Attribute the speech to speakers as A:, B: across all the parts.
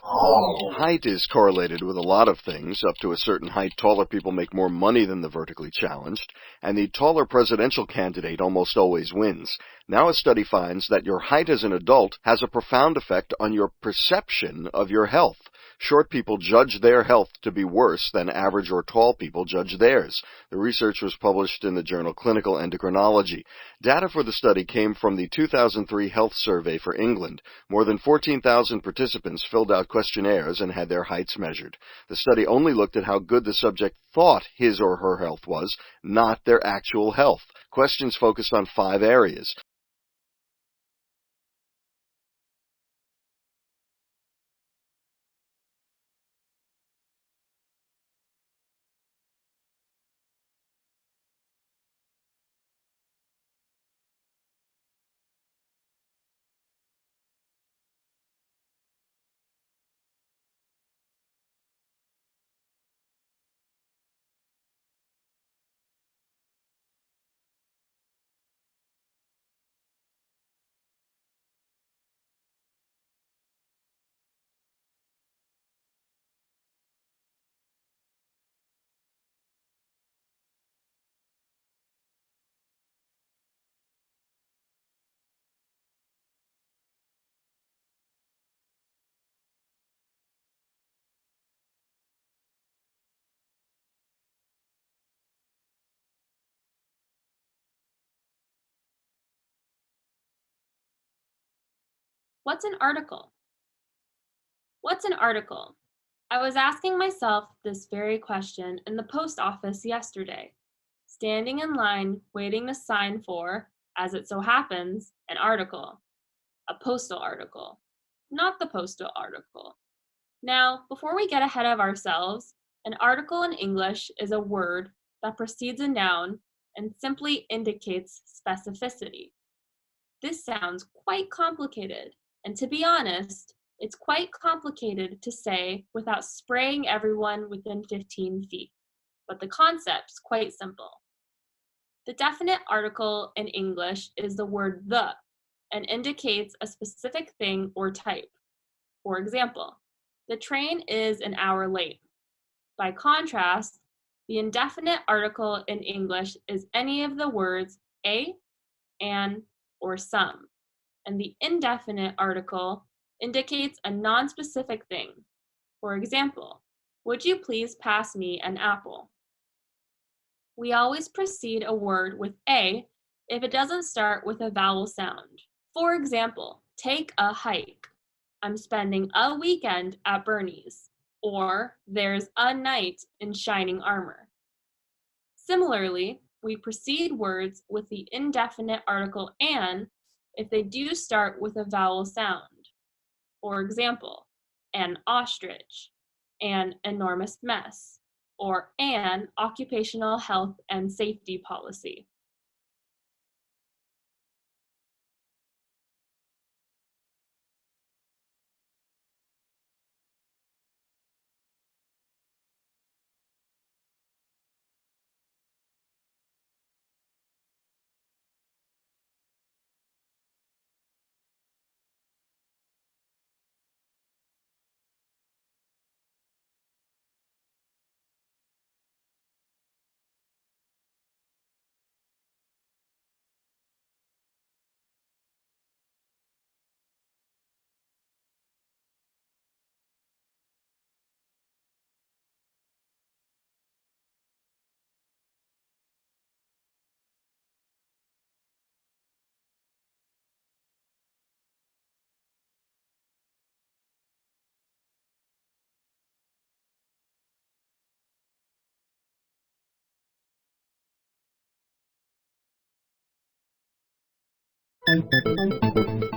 A: Height is correlated with a lot of things. Up to a certain height, taller people make more money than the vertically challenged, and the taller presidential candidate almost always wins. Now a study finds that your height as an adult has a profound effect on your perception of your health. Short people judge their health to be worse than average or tall people judge theirs. The research was published in the journal Clinical Endocrinology. Data for the study came from the 2003 Health Survey for England. More than 14,000 participants filled out questionnaires and had their heights measured. The study only looked at how good the subject thought his or her health was, not their actual health. Questions focused on 5 areas.
B: What's an article? What's an article? I was asking myself this very question in the post office yesterday, standing in line waiting to sign for, as it so happens, an article, a postal article, not the postal article. Now, before we get ahead of ourselves, an article in English is a word that precedes a noun and simply indicates specificity. This sounds quite complicated, and to be honest, it's quite complicated to say without spraying everyone within 15 feet, but the concept's quite simple. The definite article in English is the word the and indicates a specific thing or type. For example, the train is an hour late. By contrast, the indefinite article in English is any of the words a, an, or some, and the indefinite article indicates a nonspecific thing. For example, would you please pass me an apple? We always precede a word with a if it doesn't start with a vowel sound. For example, take a hike. I'm spending a weekend at Bernie's. Or there's a knight in shining armor. Similarly, we precede words with the indefinite article an if they do start with a vowel sound. For example, an ostrich, an enormous mess, or an occupational health and safety policy.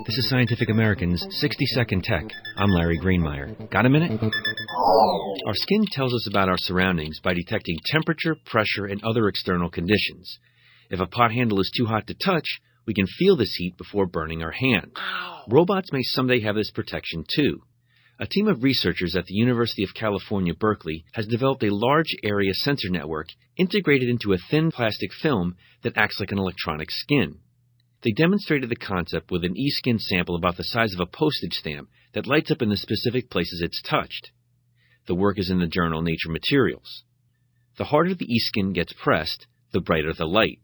C: This is Scientific American's 60-Second Tech. I'm Larry Greenmeyer. Got a minute? Our skin tells us about our surroundings by detecting temperature, pressure, and other external conditions. If a pot handle is too hot to touch, we can feel this heat before burning our hand. Robots may someday have this protection too. A team of researchers at the University of California, Berkeley, has developed a large area sensor network integrated into a thin plastic film that acts like an electronic skin. They demonstrated the concept with an e-skin sample about the size of a postage stamp that lights up in the specific places it's touched. The work is in the journal Nature Materials. The harder the e-skin gets pressed, the brighter the light.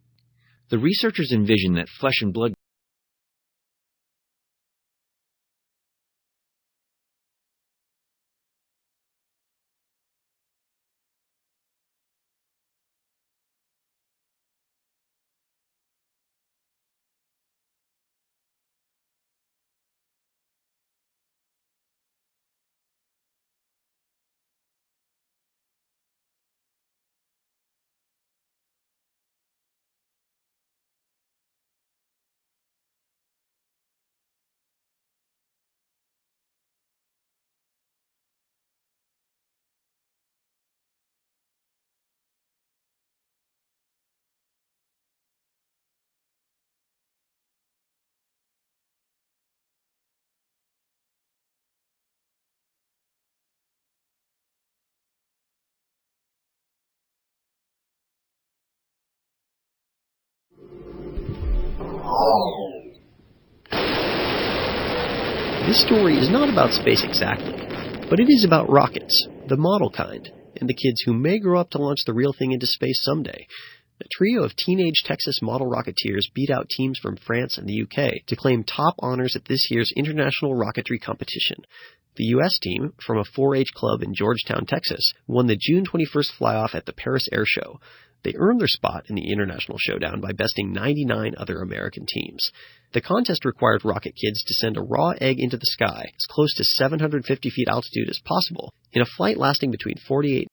C: The researchers envision that flesh and blood
D: This story is not about space exactly, but it is about rockets, the model kind, and the kids who may grow up to launch the real thing into space someday. A trio of teenage Texas model rocketeers beat out teams from France and the UK to claim top honors at this year's International Rocketry Competition. The U.S. team, from a 4-H club in Georgetown, Texas, won the June 21st fly-off at the Paris Air Show. They earned their spot in the international showdown by besting 99 other American teams. The contest required rocket kids to send a raw egg into the sky as close to 750 feet altitude as possible in a flight lasting between 48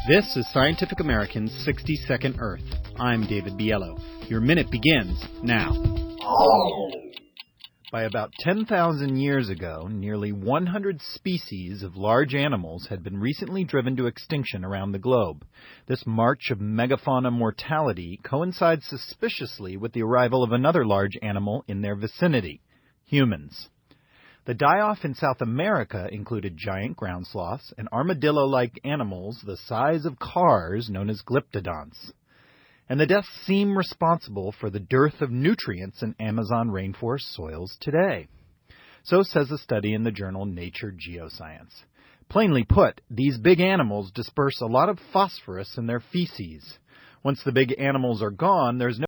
E: This is Scientific American's 60-Second Earth. I'm David Biello. Your minute begins now. By about 10,000 years ago, nearly 100 species of large animals had been recently driven to extinction around the globe. This march of megafauna mortality coincides suspiciously with the arrival of another large animal in their vicinity, humans. The die-off in South America included giant ground sloths and armadillo-like animals the size of cars known as glyptodonts. And the deaths seem responsible for the dearth of nutrients in Amazon rainforest soils today. So says a study in the journal Nature Geoscience. Plainly put, these big animals disperse a lot of phosphorus in their feces. Once the big animals are gone, there's no